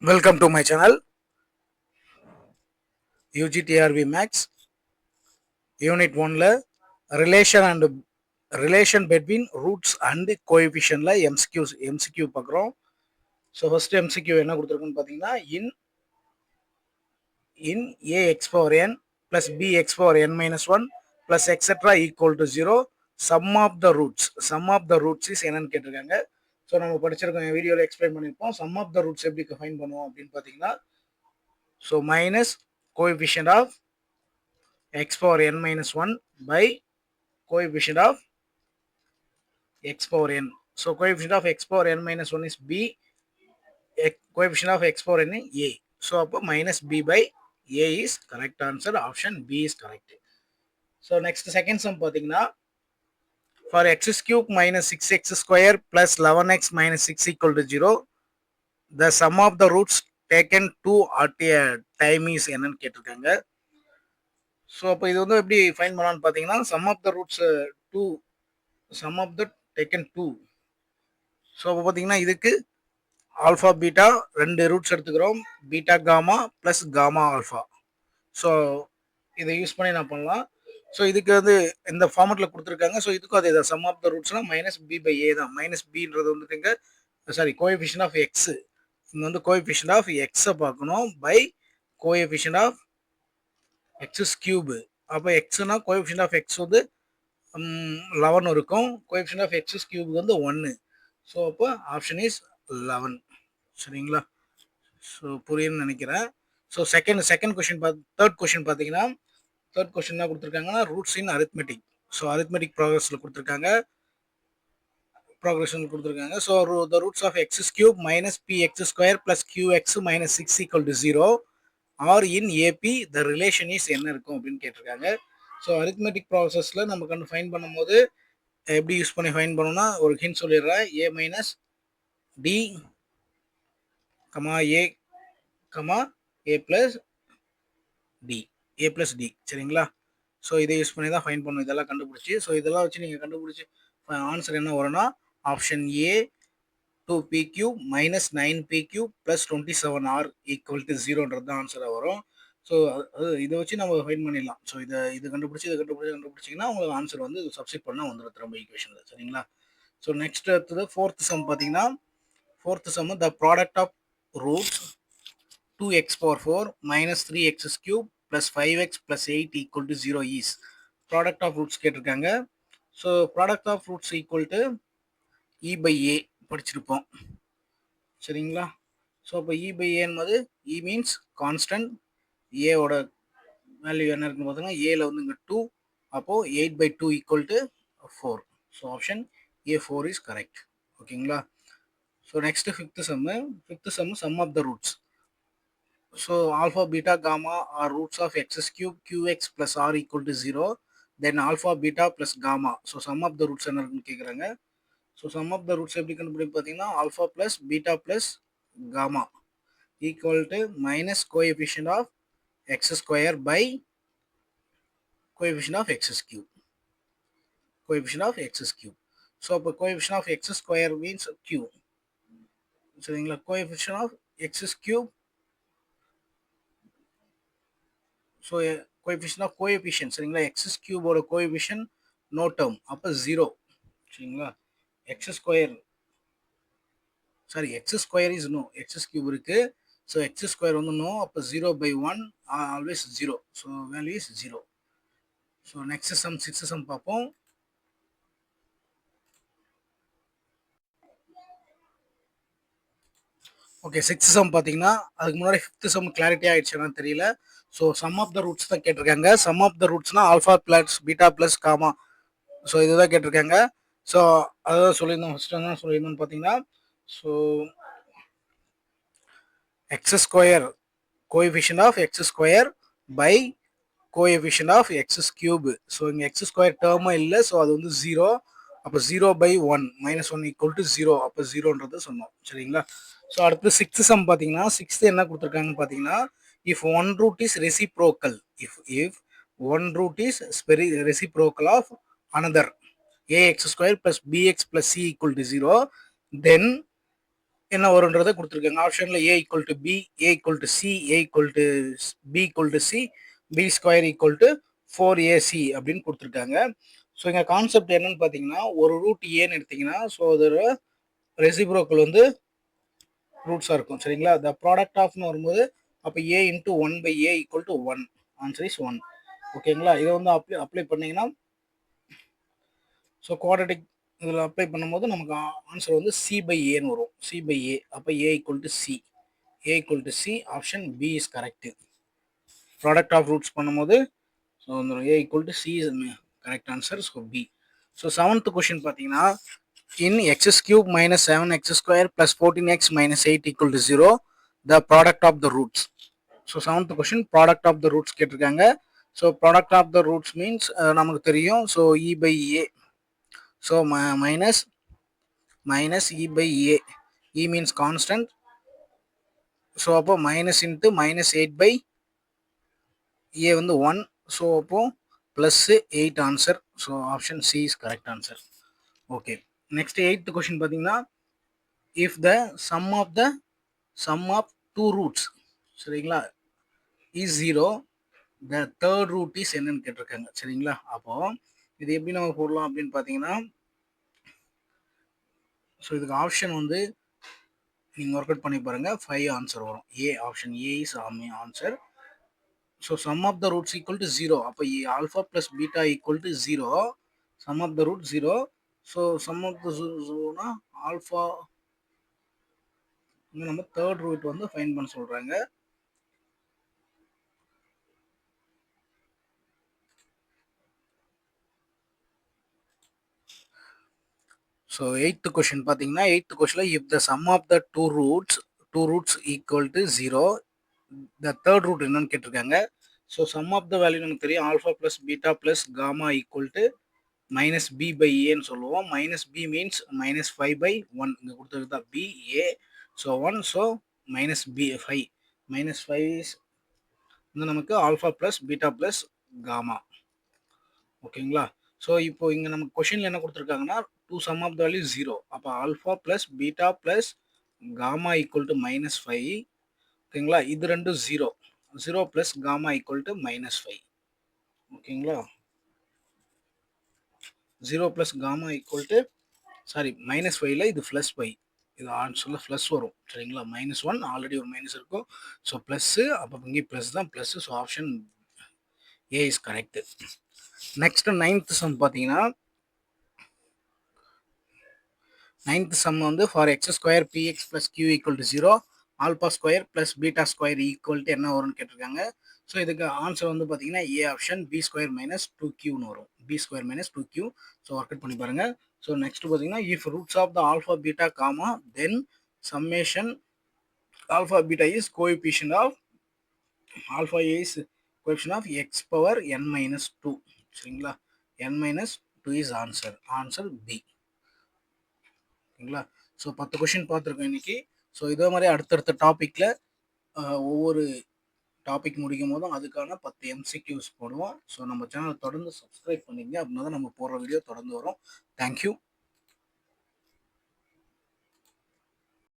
Welcome to my channel UGTRV Max Unit 1ல relation between roots and coefficientல MCQ பார்க்குறோம். So first MCQ என்ன கொடுத்துருக்குன்னு பார்த்தீங்கன்னா in ax power n plus bx power n minus 1 plus etc equal to 0 sum of the roots is என்னன்னு கேட்டிருக்காங்க. So நம்ம படிச்சிருக்கோம் வீடியோவில் explain பண்ணியிருப்போம். Sum of the roots எப்படி ஃபைன் பண்ணுவோம் அப்படின்னு பார்த்தீங்கன்னா so minus coefficient of x power n minus 1 by coefficient of x power n. So coefficient of x power n minus 1 is b, coefficient of x power n is a. So minus b by a is correct answer. Option B is correct. So next second sum பார்த்தீங்கன்னா for x cube minus 6x square plus 11x minus 6 equal to 0, the sum of the roots taken 2 at a time is என்னன்னு கேட்டிருக்காங்க. So அப்போ இது வந்து எப்படி find பண்ணலான்னு பார்த்தீங்கன்னா sum of the roots two sum of the taken two. So அப்போ பார்த்தீங்கன்னா இதுக்கு ஆல்ஃபா பீட்டா ரெண்டு ரூட்ஸ் எடுத்துக்கிறோம், beta gamma plus gamma alpha. So இதை யூஸ் பண்ணி நான் பண்ணலாம். ஸோ இதுக்கு வந்து இந்த ஃபார்மெட்டில் கொடுத்துருக்காங்க. ஸோ இதுக்கும் அதே தான் சம் ஆஃப் த ரூட்ஸ்னால் மைனஸ் பி பை ஏ தான். மைனஸ் பின்றது வந்துட்டு இங்கே கோஎஃபிஷியன்ட் ஆஃப் எக்ஸு, இங்கே வந்து கோஎஃபிஷியன்ட் ஆஃப் எக்ஸை பார்க்கணும் by coefficient of x cube. அப்போ எக்ஸ்னா கோஎஃபிஷியன்ட் ஆஃப் எக்ஸ் வந்து 11 இருக்கும், கோஎஃபிஷியன்ட் ஆஃப் எக்ஸ் கியூப் வந்து 1. ஸோ அப்போ ஆப்ஷன் இஸ் 11. சரிங்களா? ஸோ புரியுன்னு நினைக்கிறேன். So second question third question பார்த்தீங்கன்னா தேர்ட் கொஷின் என்ன கொடுத்துருக்காங்கன்னா roots in arithmetic. So arithmetic ப்ராக்ரஸில் கொடுத்துருக்காங்க. So the roots of x cube minus p x square plus q x minus 6 equal to 0 are in AP the relation is என்ன இருக்கும் அப்படின்னு கேட்டிருக்காங்க. So arithmetic ப்ராசஸில் நம்ம கண்டு ஃபைன் பண்ணும்போது எப்படி யூஸ் பண்ணி ஃபைன் பண்ணணும்னா ஒரு ஹிண்ட் சொல்லிடுறேன். ஏ மைனஸ் டி கமா ஏ கமா ஏ ப்ளஸ் டி சரிங்களா? ஸோ இதை யூஸ் பண்ணி தான் ஃபைன் பண்ணணும் இதெல்லாம் கண்டுபிடிச்சி. ஸோ இதெல்லாம் வச்சு நீங்கள் கண்டுபிடிச்சி ஆன்சர் என்ன வரும்னா option A 2p cube minus 9p cube plus 27r equal to 0ன்றது தான் ஆன்சராக வரும். ஸோ இதை வச்சு நம்ம ஃபைன் பண்ணிடலாம். ஸோ இது கண்டுபிடிச்சிங்கன்னா உங்களுக்கு ஆன்சர் வந்து சப்ஸ்டிட் பண்ணால் வந்துடும் திரும்ப ஈக்குவேஷனில். சரிங்களா? ஸோ நெக்ஸ்ட் அடுத்தது ஃபோர்த் சம் பார்த்தீங்கன்னா fourth sum the product of roots 2x power 4 minus 3x cube plus 5x plus 8 equal to 0 is product of roots கேட்டிருக்காங்க. So product of roots equal to e by a படிச்சிருப்போம். சரிங்களா? So அப்போ e by ஏன்னும்போது e means constant, ஏவோட value என்ன இருக்குன்னு பார்த்தீங்கன்னா ஏல வந்து இங்கே 2, அப்போது 8/2 equal to 4. So option A 4 is correct. ஓகேங்களா? So next fifth sum sum of the roots. So alpha beta gamma are roots of x cube q x plus r equal to 0, then alpha beta plus gamma. So sum of the roots என்ன இருக்குன்னு கேட்குறாங்க. So sum of the roots எப்படி கண்டுபிடிக்கும் பார்த்தீங்கன்னா alpha plus beta plus gamma equal to minus coefficient of x square by coefficient of x cube. So அப்போ coefficient of x square means q. சரிங்களா? Coefficient of x cube. So coefficient சரிங்களா? X கியூபோட coefficient no term, அப்போ 0. சரிங்களா? X square is no, x cube இருக்கு. So x square வந்து no, அப்போ 0/1 always 0. So value is 0. So next sum sixth sum பார்ப்போம். Okay, sixth sum பார்த்தீங்கன்னா அதுக்கு முன்னாடி ஃபிஃப்த் சம் கிளாரிட்டி ஆயிடுச்சுன்னு தெரியல. So sum of the roots தான் கேட்டிருக்காங்க. சம் ஆஃப் த ரூட்ஸ்னா alpha plus beta plus gamma. So இதுதான் கேட்டிருக்காங்க. ஸோ அதான் சொல்லியிருந்தோம் ஃபர்ஸ்ட் என்ன சொல்லியிருந்தோம்னு பார்த்தீங்கன்னா so x square coefficient of x square by coefficient of x cube. So இங்கே எக்ஸ் ஸ்கொயர் டேர்மாக இல்லை, ஸோ அது வந்து 0. அப்போ 0/1 -1 ஈக்குவல் டு 0, அப்போ 0ன்றது சொன்னோம். சரிங்களா? ஸோ அடுத்து சிக்ஸ்த் சம் பார்த்தீங்கன்னா சிக்ஸ்த்து என்ன கொடுத்துருக்காங்கன்னு பார்த்தீங்கன்னா if one root is reciprocal, if one root is reciprocal of another ax square plus bx plus c equal to 0, then என்ன வரும்ன்றதை கொடுத்துருக்காங்க. ஆப்ஷனில் A equal to B, A equal to C, A equal to B equal to C, B square equal to 4ac அப்படின்னு கொடுத்துருக்காங்க. So இங்கே concept என்னன்னு பார்த்தீங்கன்னா, ஒரு ரூட் ஏன்னு எடுத்தீங்கன்னா, ஸோ அதோட ரெசிப்ரோக்கல் வந்து ரூட்ஸாக இருக்கும். சரிங்களா? த ப்ராடக்ட் ஆஃப்னு வரும்போது அப்போ a into 1/a equal to 1, answer is 1. ஓகேங்களா? இதை வந்து அப்ளை பண்ணீங்கன்னா, ஸோ குவாட்ரட்டிக் இதில் அப்ளை பண்ணும்போது நமக்கு ஆன்சர் வந்து c/aன்னு வரும். c/a, அப்போ a equal to C, a equal to C, option B is correct. Product of roots பண்ணும்போது ஸோ வந்துடும் a equal to C is correct answer. So B. So 7th question பார்த்தீங்கன்னா, in x cube minus 7x square plus 14x minus 8 equal to 0, the product of the roots. So 7th question, product of the roots கேட்டிருக்காங்க. So product of the roots means நமக்கு தெரியும். So e/a, so minus e/a, e means constant, so அப்போ minus into minus 8/a வந்து 1, so அப்போ plus 8 answer. So option C is correct answer. Okay, next 8th question பார்த்தீங்கன்னா, if the sum of two roots, சரிங்களா, is 0, the third root is என்னன்னு கேட்டிருக்காங்க. சரிங்களா? அப்போ இது எப்படி நம்ம போடலாம் அப்படின்னு பார்த்தீங்கன்னா, ஸோ இதுக்கு ஆப்ஷன் வந்து நீங்கள் ஒர்க் அவுட் பண்ணி பாருங்க, 5 ஆன்சர் வரும். A, option A is answer. So sum of the roots equal to 0, அப்போ alpha plus beta equal to 0, sum of the root 0. So sum of the ஜீரோனா ஆல்ஃபா, இங்கே நம்ம தேர்ட் ரூட் வந்து find பண்ண சொல்கிறாங்க. ஸோ 8th கொஷின் பார்த்தீங்கன்னா, 8th கொஷனில் if the sum of the two roots equal to 0, the third root என்னன்னு கேட்டிருக்காங்க. So sum of the value நமக்கு தெரியும், alpha plus beta plus gamma equal to minus b/aன்னு சொல்லுவோம். மைனஸ் b மீன்ஸ் minus 5/1, இங்கே கொடுத்தது தான் b, a, so 1, so minus b 5, minus 5 is வந்து நமக்கு alpha plus beta plus gamma. ஓகேங்களா? ஸோ இப்போ இங்கே நமக்கு கொஷினில் என்ன கொடுத்துருக்காங்கன்னா, to sum of the value 0, அப்போ alpha plus beta plus gamma equal to -5. ஓகேங்களா? இது ரெண்டும் 0 ப்ளஸ் காமா ஈக்குவல் டு -5. ஓகேங்களா? 0 plus gamma equal to, sorry -5ல இது +5, இது ஆன்சரில் ப்ளஸ் வரும். சரிங்களா? -1 ஆல்ரெடி ஒரு மைனஸ் இருக்கும். ஸோ ப்ளஸ்ஸு, அப்போ இங்கே ப்ளஸ் தான் plus. So option A is correct. Next 9th sum பார்த்தீங்கன்னா, 9th சம் வந்து for X square B X plus Q equal to 0, alpha square plus beta square equal to என்ன வரும்னு கேட்டிருக்காங்க. ஸோ இதுக்கு ஆன்சர் வந்து பார்த்தீங்கன்னா A option B square minus 2q வரும். B square minus 2q. So work out பண்ணி பாருங்க. ஸோ நெக்ஸ்ட் பார்த்தீங்கன்னா, if roots of the alpha beta gamma then summation alpha beta is coefficient of alpha is coefficient of X power n minus 2. சரிங்களா? n minus 2 is answer B. ஓகேங்களா? So 10 question பார்த்துருக்கோம் இன்னைக்கு. So இதே மாதிரி அடுத்தடுத்த டாப்பிக்கில் ஒவ்வொரு டாபிக் முடிக்கும் போதும் அதுக்கான 10 MCQs போடுவோம். ஸோ நம்ம சேனல் தொடர்ந்து சப்ஸ்கிரைப் பண்ணிங்க, அப்படின்னா தான் நம்ம போடுற வீடியோ தொடர்ந்து வரும். தேங்க்யூ.